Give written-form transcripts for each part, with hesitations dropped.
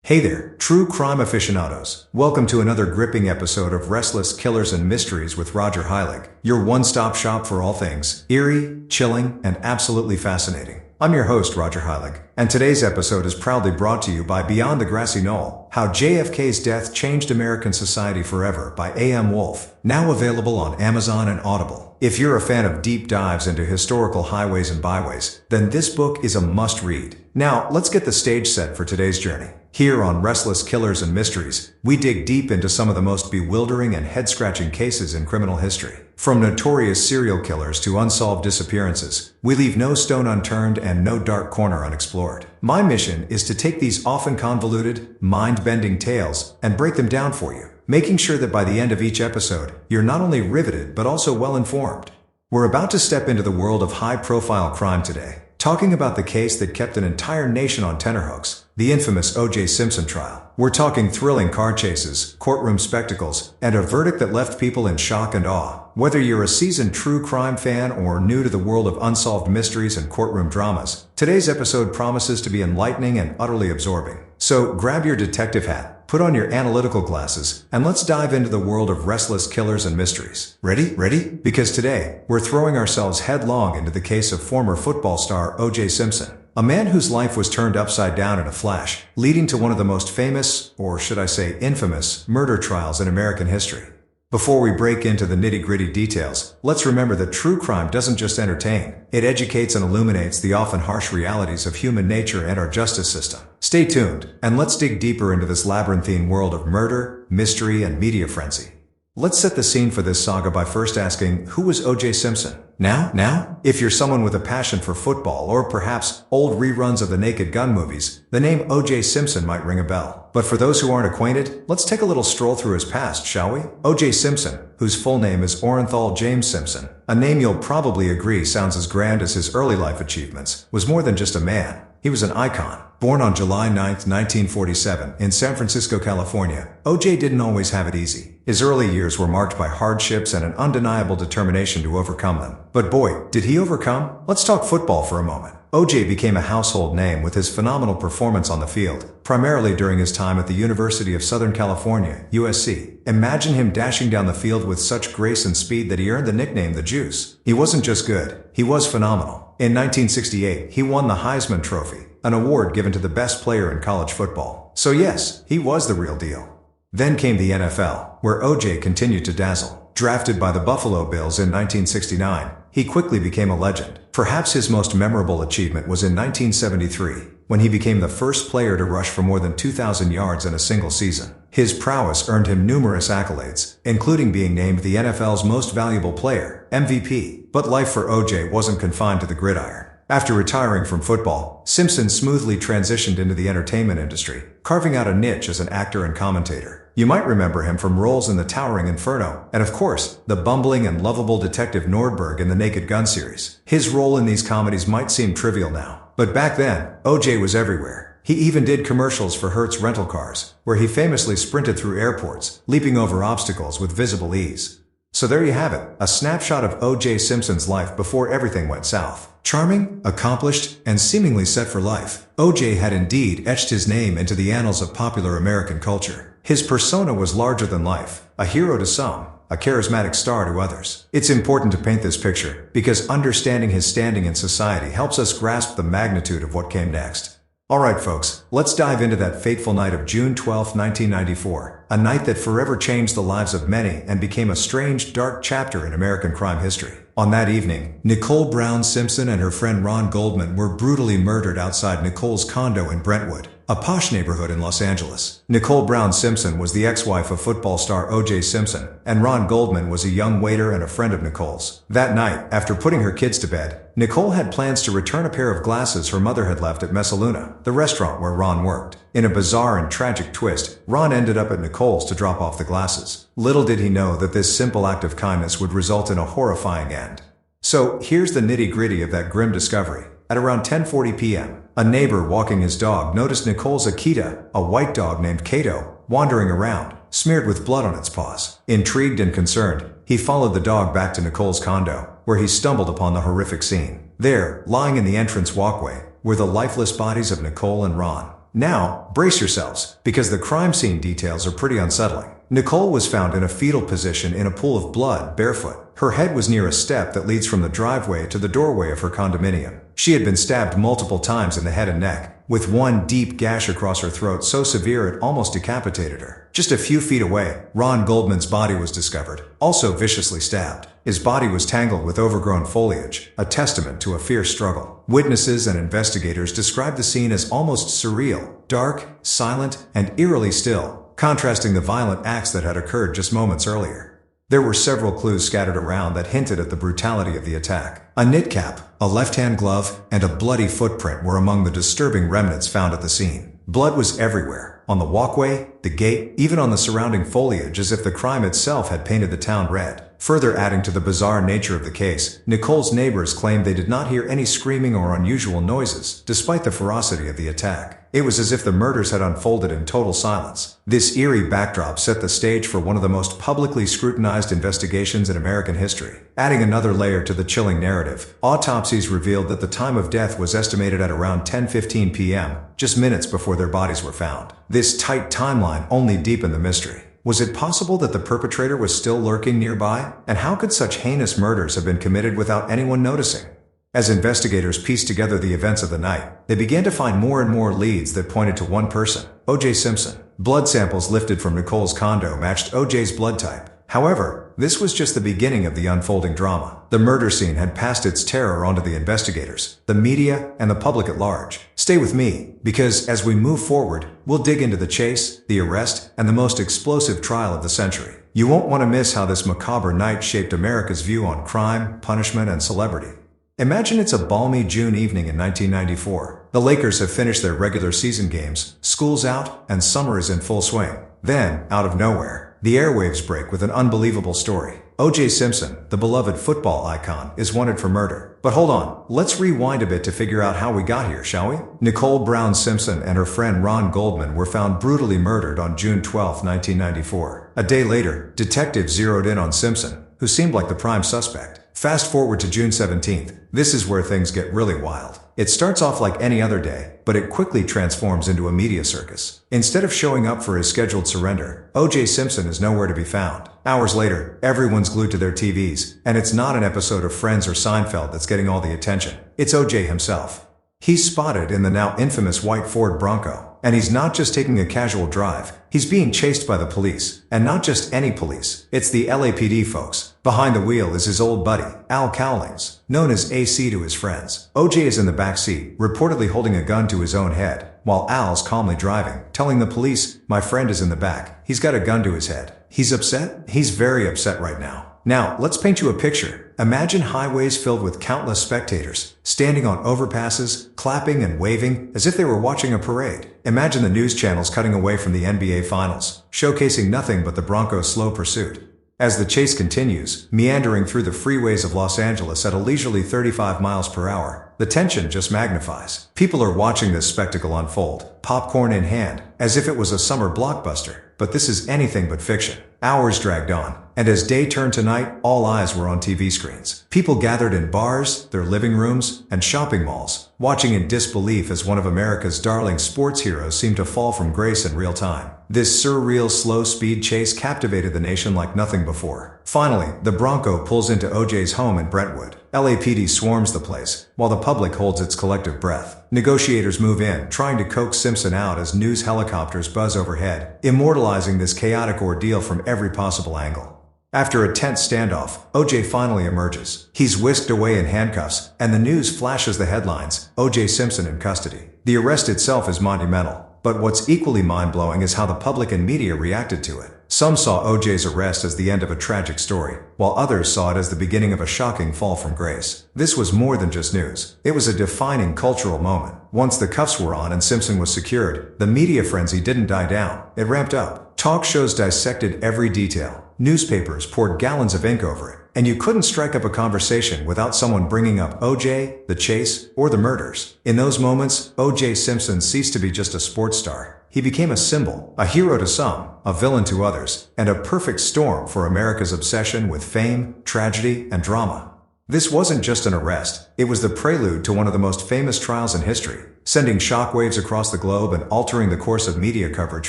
Hey there, true crime aficionados. Welcome to another gripping episode of Restless Killers and Mysteries with Roger Heilig, your one-stop shop for all things eerie, chilling, and absolutely fascinating. I'm your host, Roger Heilig, and today's episode is proudly brought to you by Beyond the Grassy Knoll, How JFK's Death Changed American Society Forever by A.M. Wolfe, now available on Amazon and Audible. If you're a fan of deep dives into historical highways and byways, then this book is a must-read. Now, let's get the stage set for today's journey. Here on Restless Killers and Mysteries, we dig deep into some of the most bewildering and head-scratching cases in criminal history. From notorious serial killers to unsolved disappearances, we leave no stone unturned and no dark corner unexplored. My mission is to take these often convoluted, mind-bending tales and break them down for you, making sure that by the end of each episode, you're not only riveted but also well-informed. We're about to step into the world of high-profile crime today, talking about the case that kept an entire nation on tenterhooks, the infamous OJ Simpson trial. We're talking thrilling car chases, courtroom spectacles, and a verdict that left people in shock and awe. Whether you're a seasoned true crime fan or new to the world of unsolved mysteries and courtroom dramas, today's episode promises to be enlightening and utterly absorbing. So grab your detective hat, put on your analytical glasses, and let's dive into the world of restless killers and mysteries. Ready? Ready? Because today, we're throwing ourselves headlong into the case of former football star OJ Simpson. A man whose life was turned upside down in a flash, leading to one of the most famous, or should I say infamous, murder trials in American history. Before we break into the nitty-gritty details, let's remember that true crime doesn't just entertain, it educates and illuminates the often harsh realities of human nature and our justice system. Stay tuned, and let's dig deeper into this labyrinthine world of murder, mystery, and media frenzy. Let's set the scene for this saga by first asking, who was OJ Simpson? Now, if you're someone with a passion for football or perhaps old reruns of the Naked Gun movies, the name OJ Simpson might ring a bell. But for those who aren't acquainted, let's take a little stroll through his past, shall we? OJ Simpson, whose full name is Orenthal James Simpson, a name you'll probably agree sounds as grand as his early life achievements, was more than just a man. He was an icon. Born on July 9, 1947, in San Francisco, California, OJ didn't always have it easy. His early years were marked by hardships and an undeniable determination to overcome them. But boy, did he overcome? Let's talk football for a moment. OJ became a household name with his phenomenal performance on the field, primarily during his time at the University of Southern California, USC. Imagine him dashing down the field with such grace and speed that he earned the nickname the Juice. He wasn't just good, he was phenomenal. In 1968, he won the Heisman Trophy, an award given to the best player in college football. So yes, he was the real deal. Then came the NFL, where OJ continued to dazzle. Drafted by the Buffalo Bills in 1969, he quickly became a legend. Perhaps his most memorable achievement was in 1973, when he became the first player to rush for more than 2,000 yards in a single season. His prowess earned him numerous accolades, including being named the NFL's most valuable player, MVP. But life for OJ wasn't confined to the gridiron. After retiring from football, Simpson smoothly transitioned into the entertainment industry, carving out a niche as an actor and commentator. You might remember him from roles in The Towering Inferno, and of course, the bumbling and lovable Detective Nordberg in the Naked Gun series. His role in these comedies might seem trivial now, but back then, OJ was everywhere. He even did commercials for Hertz rental cars, where he famously sprinted through airports, leaping over obstacles with visible ease. So there you have it, a snapshot of OJ Simpson's life before everything went south. Charming, accomplished, and seemingly set for life, OJ had indeed etched his name into the annals of popular American culture. His persona was larger than life, a hero to some, a charismatic star to others. It's important to paint this picture, because understanding his standing in society helps us grasp the magnitude of what came next. Alright folks, let's dive into that fateful night of June 12, 1994, a night that forever changed the lives of many and became a strange, dark chapter in American crime history. On that evening, Nicole Brown Simpson and her friend Ron Goldman were brutally murdered outside Nicole's condo in Brentwood, a posh neighborhood in Los Angeles. Nicole Brown Simpson was the ex-wife of football star OJ Simpson, and Ron Goldman was a young waiter and a friend of Nicole's. That night, after putting her kids to bed, Nicole had plans to return a pair of glasses her mother had left at Messaluna, the restaurant where Ron worked. In a bizarre and tragic twist, Ron ended up at Nicole's to drop off the glasses. Little did he know that this simple act of kindness would result in a horrifying end. So, here's the nitty-gritty of that grim discovery. At around 10:40 p.m., a neighbor walking his dog noticed Nicole's Akita, a white dog named Kato, wandering around, smeared with blood on its paws. Intrigued and concerned, he followed the dog back to Nicole's condo, where he stumbled upon the horrific scene. There, lying in the entrance walkway, were the lifeless bodies of Nicole and Ron. Now, brace yourselves, because the crime scene details are pretty unsettling. Nicole was found in a fetal position in a pool of blood, barefoot. Her head was near a step that leads from the driveway to the doorway of her condominium. She had been stabbed multiple times in the head and neck, with one deep gash across her throat so severe it almost decapitated her. Just a few feet away, Ron Goldman's body was discovered, also viciously stabbed. His body was tangled with overgrown foliage, a testament to a fierce struggle. Witnesses and investigators described the scene as almost surreal, dark, silent, and eerily still, contrasting the violent acts that had occurred just moments earlier. There were several clues scattered around that hinted at the brutality of the attack. A knit cap, a left-hand glove, and a bloody footprint were among the disturbing remnants found at the scene. Blood was everywhere, on the walkway, the gate, even on the surrounding foliage, as if the crime itself had painted the town red. Further adding to the bizarre nature of the case, Nicole's neighbors claimed they did not hear any screaming or unusual noises, despite the ferocity of the attack. It was as if the murders had unfolded in total silence. This eerie backdrop set the stage for one of the most publicly scrutinized investigations in American history. Adding another layer to the chilling narrative, autopsies revealed that the time of death was estimated at around 10:15 p.m., just minutes before their bodies were found. This tight timeline only deepened the mystery. Was it possible that the perpetrator was still lurking nearby? And how could such heinous murders have been committed without anyone noticing? As investigators pieced together the events of the night, they began to find more and more leads that pointed to one person, OJ Simpson. Blood samples lifted from Nicole's condo matched OJ's blood type. However, this was just the beginning of the unfolding drama. The murder scene had passed its terror onto the investigators, the media, and the public at large. Stay with me, because as we move forward, we'll dig into the chase, the arrest, and the most explosive trial of the century. You won't want to miss how this macabre night shaped America's view on crime, punishment, and celebrity. Imagine it's a balmy June evening in 1994. The Lakers have finished their regular season games, school's out, and summer is in full swing. Then, out of nowhere, the airwaves break with an unbelievable story. OJ Simpson, the beloved football icon, is wanted for murder. But hold on, let's rewind a bit to figure out how we got here, shall we? Nicole Brown Simpson and her friend Ron Goldman were found brutally murdered on June 12, 1994. A day later, detectives zeroed in on Simpson, who seemed like the prime suspect. Fast forward to June 17th. This is where things get really wild. It starts off like any other day, but it quickly transforms into a media circus. Instead of showing up for his scheduled surrender, OJ Simpson is nowhere to be found. Hours later, everyone's glued to their TVs, and it's not an episode of Friends or Seinfeld that's getting all the attention. It's OJ himself. He's spotted in the now infamous white Ford Bronco, and he's not just taking a casual drive, he's being chased by the police. And not just any police, it's the LAPD folks. Behind the wheel is his old buddy, Al Cowlings, known as AC to his friends. OJ is in the back seat, reportedly holding a gun to his own head, while Al's calmly driving, telling the police, "My friend is in the back. He's got a gun to his head." He's upset? He's very upset right now. Now, let's paint you a picture. Imagine highways filled with countless spectators, standing on overpasses, clapping and waving, as if they were watching a parade. Imagine the news channels cutting away from the NBA Finals, showcasing nothing but the Broncos' slow pursuit. As the chase continues, meandering through the freeways of Los Angeles at a leisurely 35 miles per hour, the tension just magnifies. People are watching this spectacle unfold, popcorn in hand, as if it was a summer blockbuster. But this is anything but fiction. Hours dragged on, and as day turned to night, all eyes were on TV screens. People gathered in bars, their living rooms, and shopping malls, watching in disbelief as one of America's darling sports heroes seemed to fall from grace in real time. This surreal slow-speed chase captivated the nation like nothing before. Finally, the Bronco pulls into OJ's home in Brentwood. LAPD swarms the place, while the public holds its collective breath. Negotiators move in, trying to coax Simpson out as news helicopters buzz overhead, immortalizing this chaotic ordeal from every possible angle. After a tense standoff, OJ finally emerges. He's whisked away in handcuffs, and the news flashes the headlines, "OJ Simpson in custody." The arrest itself is monumental, but what's equally mind-blowing is how the public and media reacted to it. Some saw OJ's arrest as the end of a tragic story, while others saw it as the beginning of a shocking fall from grace. This was more than just news. It was a defining cultural moment. Once the cuffs were on and Simpson was secured, the media frenzy didn't die down. It ramped up. Talk shows dissected every detail. Newspapers poured gallons of ink over it. And you couldn't strike up a conversation without someone bringing up OJ, the chase, or the murders. In those moments, OJ Simpson ceased to be just a sports star. He became a symbol, a hero to some, a villain to others, and a perfect storm for America's obsession with fame, tragedy, and drama. This wasn't just an arrest, it was the prelude to one of the most famous trials in history, sending shockwaves across the globe and altering the course of media coverage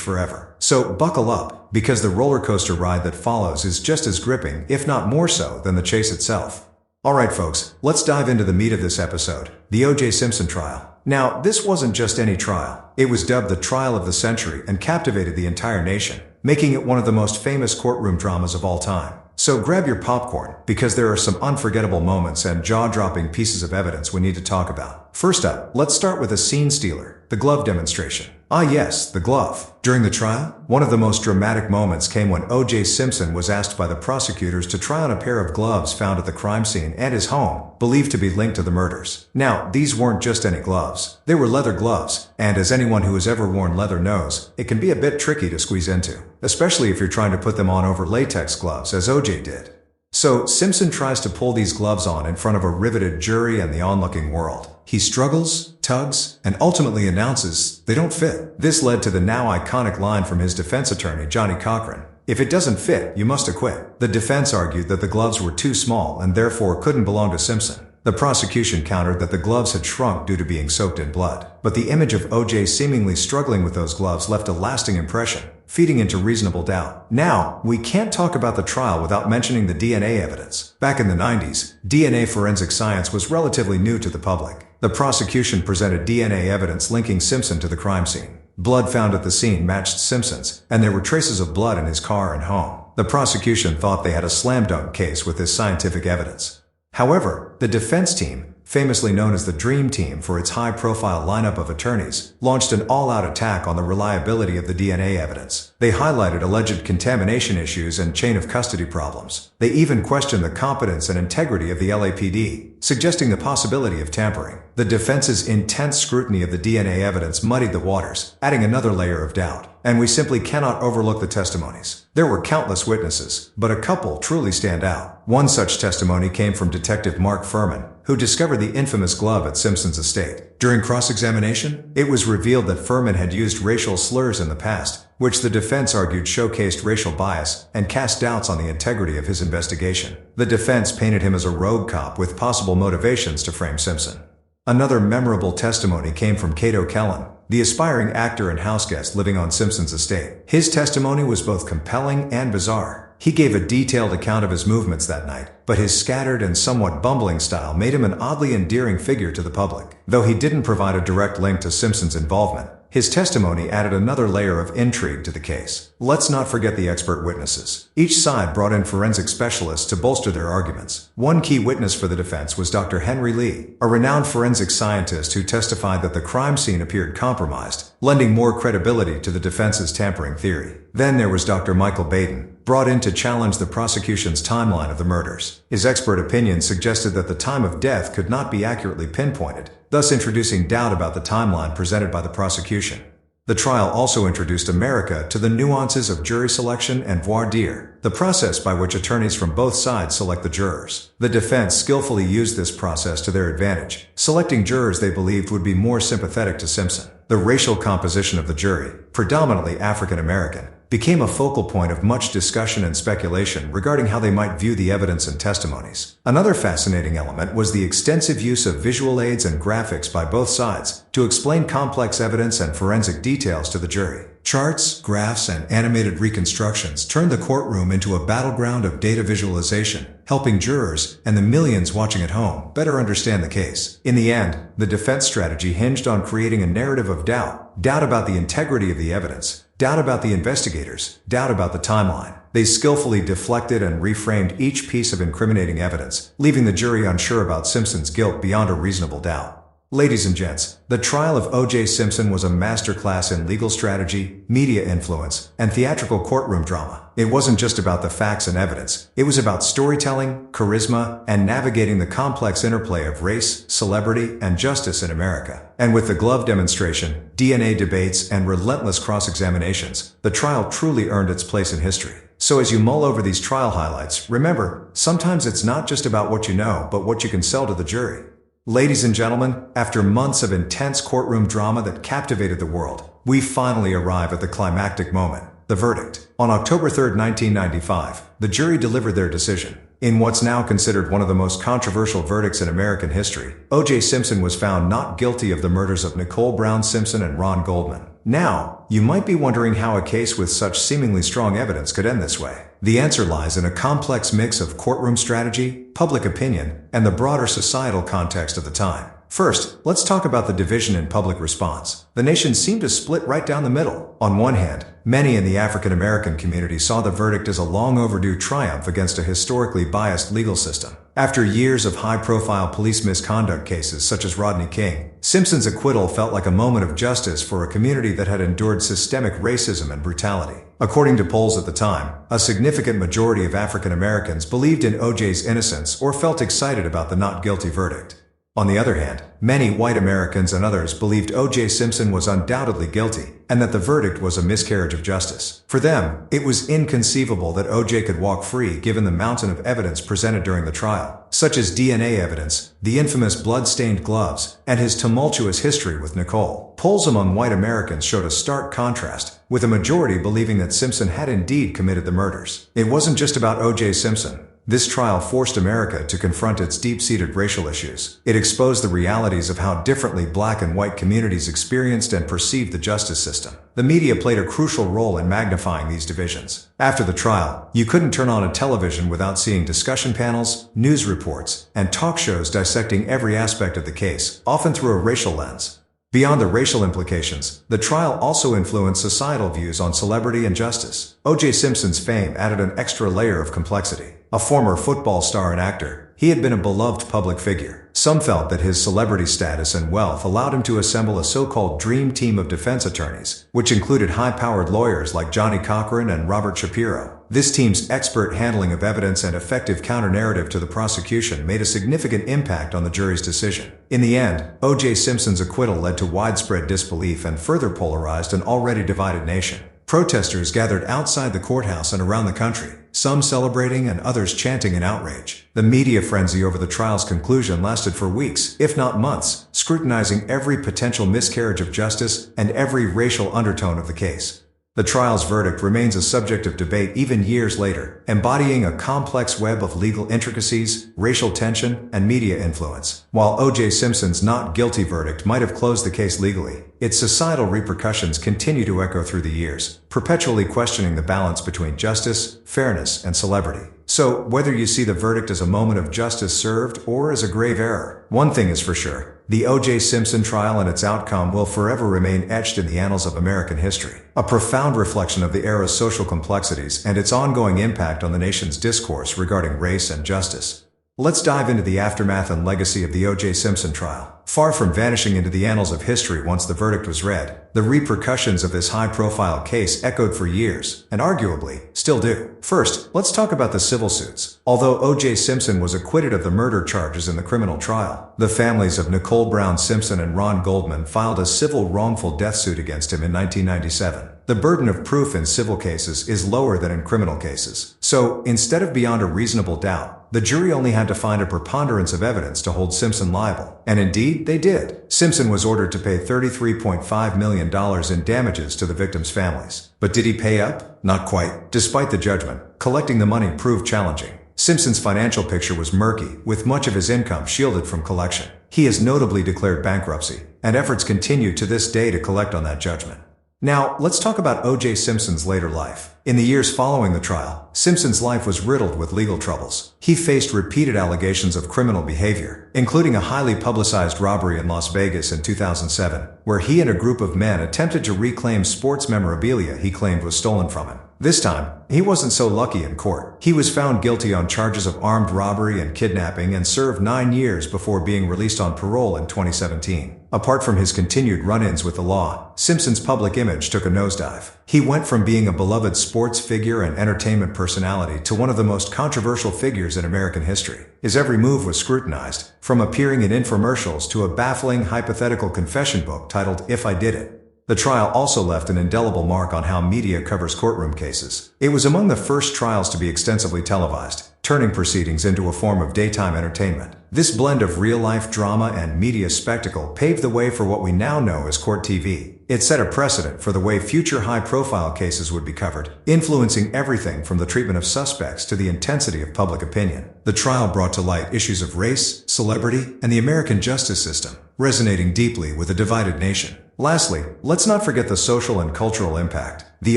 forever. So buckle up, because the roller coaster ride that follows is just as gripping, if not more so, than the chase itself. Alright folks, let's dive into the meat of this episode, the OJ Simpson trial. Now, this wasn't just any trial. It was dubbed the trial of the century and captivated the entire nation, making it one of the most famous courtroom dramas of all time. So grab your popcorn, because there are some unforgettable moments and jaw-dropping pieces of evidence we need to talk about. First up, let's start with a scene stealer, the glove demonstration. Ah yes, the glove. During the trial, one of the most dramatic moments came when OJ Simpson was asked by the prosecutors to try on a pair of gloves found at the crime scene and his home, believed to be linked to the murders. Now, these weren't just any gloves. They were leather gloves, and as anyone who has ever worn leather knows, it can be a bit tricky to squeeze into, especially if you're trying to put them on over latex gloves, as OJ did. So, Simpson tries to pull these gloves on in front of a riveted jury and the onlooking world. He struggles, tugs, and ultimately announces they don't fit. This led to the now iconic line from his defense attorney, Johnny Cochran: "If it doesn't fit, you must acquit." The defense argued that the gloves were too small and therefore couldn't belong to Simpson. The prosecution countered that the gloves had shrunk due to being soaked in blood. But the image of OJ seemingly struggling with those gloves left a lasting impression, feeding into reasonable doubt. Now, we can't talk about the trial without mentioning the DNA evidence. Back in the 90s, DNA forensic science was relatively new to the public. The prosecution presented DNA evidence linking Simpson to the crime scene. Blood found at the scene matched Simpson's, and there were traces of blood in his car and home. The prosecution thought they had a slam dunk case with this scientific evidence. However, the defense team, famously known as the Dream Team for its high-profile lineup of attorneys, launched an all-out attack on the reliability of the DNA evidence. They highlighted alleged contamination issues and chain of custody problems. They even questioned the competence and integrity of the LAPD, suggesting the possibility of tampering. The defense's intense scrutiny of the DNA evidence muddied the waters, adding another layer of doubt. And we simply cannot overlook the testimonies. There were countless witnesses, but a couple truly stand out. One such testimony came from Detective Mark Furman, who discovered the infamous glove at Simpson's estate. During cross-examination, it was revealed that Furman had used racial slurs in the past, which the defense argued showcased racial bias and cast doubts on the integrity of his investigation. The defense painted him as a rogue cop with possible motivations to frame Simpson. Another memorable testimony came from Kato Kellen, the aspiring actor and houseguest living on Simpson's estate. His testimony was both compelling and bizarre. He gave a detailed account of his movements that night, but his scattered and somewhat bumbling style made him an oddly endearing figure to the public. Though he didn't provide a direct link to Simpson's involvement, his testimony added another layer of intrigue to the case. Let's not forget the expert witnesses. Each side brought in forensic specialists to bolster their arguments. One key witness for the defense was Dr. Henry Lee, a renowned forensic scientist who testified that the crime scene appeared compromised, lending more credibility to the defense's tampering theory. Then there was Dr. Michael Baden, brought in to challenge the prosecution's timeline of the murders. His expert opinion suggested that the time of death could not be accurately pinpointed, thus introducing doubt about the timeline presented by the prosecution. The trial also introduced America to the nuances of jury selection and voir dire, the process by which attorneys from both sides select the jurors. The defense skillfully used this process to their advantage, selecting jurors they believed would be more sympathetic to Simpson. The racial composition of the jury, predominantly African American, became a focal point of much discussion and speculation regarding how they might view the evidence and testimonies. Another fascinating element was the extensive use of visual aids and graphics by both sides to explain complex evidence and forensic details to the jury. Charts, graphs, and animated reconstructions turned the courtroom into a battleground of data visualization, helping jurors, and the millions watching at home, better understand the case. In the end, the defense strategy hinged on creating a narrative of doubt. Doubt about the integrity of the evidence, doubt about the investigators, doubt about the timeline. They skillfully deflected and reframed each piece of incriminating evidence, leaving the jury unsure about Simpson's guilt beyond a reasonable doubt. Ladies and gents, the trial of OJ Simpson was a masterclass in legal strategy, media influence, and theatrical courtroom drama. It wasn't just about the facts and evidence. It was about storytelling, charisma, and navigating the complex interplay of race, celebrity, and justice in America. And with the glove demonstration, DNA debates, and relentless cross-examinations, the trial truly earned its place in history. So as you mull over these trial highlights, remember, sometimes it's not just about what you know, but what you can sell to the jury. Ladies and gentlemen, after months of intense courtroom drama that captivated the world, we finally arrive at the climactic moment, the verdict. On October 3, 1995, the jury delivered their decision. In what's now considered one of the most controversial verdicts in American history, OJ Simpson was found not guilty of the murders of Nicole Brown Simpson and Ron Goldman. Now, you might be wondering how a case with such seemingly strong evidence could end this way. The answer lies in a complex mix of courtroom strategy, public opinion, and the broader societal context of the time. First, let's talk about the division in public response. The nation seemed to split right down the middle. On one hand, many in the African American community saw the verdict as a long overdue triumph against a historically biased legal system. After years of high-profile police misconduct cases such as Rodney King, Simpson's acquittal felt like a moment of justice for a community that had endured systemic racism and brutality. According to polls at the time, a significant majority of African Americans believed in OJ's innocence or felt excited about the not guilty verdict. On the other hand, many white Americans and others believed OJ Simpson was undoubtedly guilty, and that the verdict was a miscarriage of justice. For them, it was inconceivable that OJ could walk free given the mountain of evidence presented during the trial, such as DNA evidence, the infamous blood-stained gloves, and his tumultuous history with Nicole. Polls among white Americans showed a stark contrast, with a majority believing that Simpson had indeed committed the murders. It wasn't just about OJ Simpson. This trial forced America to confront its deep-seated racial issues. It exposed the realities of how differently black and white communities experienced and perceived the justice system. The media played a crucial role in magnifying these divisions. After the trial, you couldn't turn on a television without seeing discussion panels, news reports, and talk shows dissecting every aspect of the case, often through a racial lens. Beyond the racial implications, the trial also influenced societal views on celebrity and justice. O.J. Simpson's fame added an extra layer of complexity. A former football star and actor, he had been a beloved public figure. Some felt that his celebrity status and wealth allowed him to assemble a so-called dream team of defense attorneys, which included high-powered lawyers like Johnny Cochran and Robert Shapiro. This team's expert handling of evidence and effective counter-narrative to the prosecution made a significant impact on the jury's decision. In the end, O.J. Simpson's acquittal led to widespread disbelief and further polarized an already divided nation. Protesters gathered outside the courthouse and around the country, some celebrating and others chanting in outrage. The media frenzy over the trial's conclusion lasted for weeks, if not months, scrutinizing every potential miscarriage of justice and every racial undertone of the case. The trial's verdict remains a subject of debate even years later, embodying a complex web of legal intricacies, racial tension, and media influence. While O.J. Simpson's not guilty verdict might have closed the case legally, its societal repercussions continue to echo through the years, perpetually questioning the balance between justice, fairness, and celebrity. So, whether you see the verdict as a moment of justice served or as a grave error, one thing is for sure. The O.J. Simpson trial and its outcome will forever remain etched in the annals of American history, a profound reflection of the era's social complexities and its ongoing impact on the nation's discourse regarding race and justice. Let's dive into the aftermath and legacy of the O.J. Simpson trial. Far from vanishing into the annals of history once the verdict was read, the repercussions of this high-profile case echoed for years, and arguably, still do. First, let's talk about the civil suits. Although O.J. Simpson was acquitted of the murder charges in the criminal trial, the families of Nicole Brown Simpson and Ron Goldman filed a civil wrongful death suit against him in 1997. The burden of proof in civil cases is lower than in criminal cases. So, instead of beyond a reasonable doubt, the jury only had to find a preponderance of evidence to hold Simpson liable. And indeed, they did. Simpson was ordered to pay $33.5 million in damages to the victims' families. But did he pay up? Not quite. Despite the judgment, collecting the money proved challenging. Simpson's financial picture was murky, with much of his income shielded from collection. He has notably declared bankruptcy, and efforts continue to this day to collect on that judgment. Now, let's talk about O.J. Simpson's later life. In the years following the trial, Simpson's life was riddled with legal troubles. He faced repeated allegations of criminal behavior, including a highly publicized robbery in Las Vegas in 2007, where he and a group of men attempted to reclaim sports memorabilia he claimed was stolen from him. This time, he wasn't so lucky in court. He was found guilty on charges of armed robbery and kidnapping and served 9 years before being released on parole in 2017. Apart from his continued run-ins with the law, Simpson's public image took a nosedive. He went from being a beloved sports figure and entertainment personality to one of the most controversial figures in American history. His every move was scrutinized, from appearing in infomercials to a baffling hypothetical confession book titled If I Did It. The trial also left an indelible mark on how media covers courtroom cases. It was among the first trials to be extensively televised, turning proceedings into a form of daytime entertainment. This blend of real-life drama and media spectacle paved the way for what we now know as court TV. It set a precedent for the way future high-profile cases would be covered, influencing everything from the treatment of suspects to the intensity of public opinion. The trial brought to light issues of race, celebrity, and the American justice system, resonating deeply with a divided nation. Lastly, let's not forget the social and cultural impact. The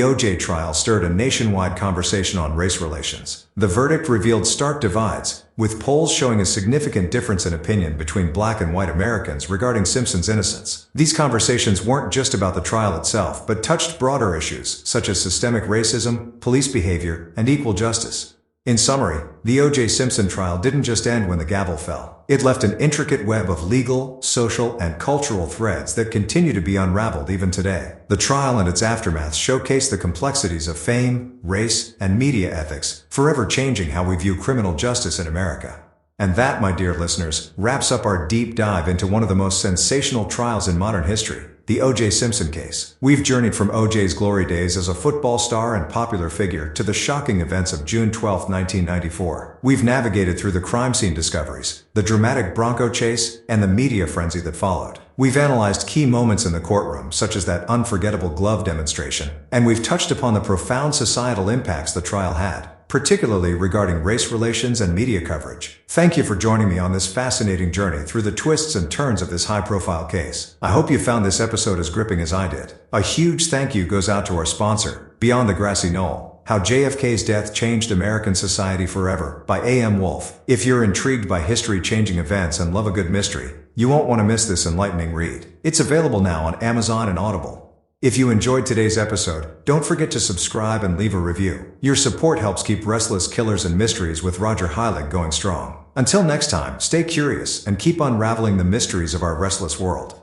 OJ trial stirred a nationwide conversation on race relations. The verdict revealed stark divides, with polls showing a significant difference in opinion between black and white Americans regarding Simpson's innocence. These conversations weren't just about the trial itself, but touched broader issues, such as systemic racism, police behavior, and equal justice. In summary, the OJ Simpson trial didn't just end when the gavel fell. It left an intricate web of legal, social, and cultural threads that continue to be unraveled even today. The trial and its aftermath showcase the complexities of fame, race, and media ethics, forever changing how we view criminal justice in America. And that, my dear listeners, wraps up our deep dive into one of the most sensational trials in modern history, the O.J. Simpson case. We've journeyed from O.J.'s glory days as a football star and popular figure to the shocking events of June 12, 1994. We've navigated through the crime scene discoveries, the dramatic Bronco chase, and the media frenzy that followed. We've analyzed key moments in the courtroom, such as that unforgettable glove demonstration, and we've touched upon the profound societal impacts the trial had, particularly regarding race relations and media coverage. Thank you for joining me on this fascinating journey through the twists and turns of this high-profile case. I hope you found this episode as gripping as I did. A huge thank you goes out to our sponsor, Beyond the Grassy Knoll: How JFK's Death Changed American Society Forever, by A.M. Wolfe. If you're intrigued by history-changing events and love a good mystery, you won't want to miss this enlightening read. It's available now on Amazon and Audible. If you enjoyed today's episode, don't forget to subscribe and leave a review. Your support helps keep Restless Killers and Mysteries with Roger Heilig going strong. Until next time, stay curious and keep unraveling the mysteries of our restless world.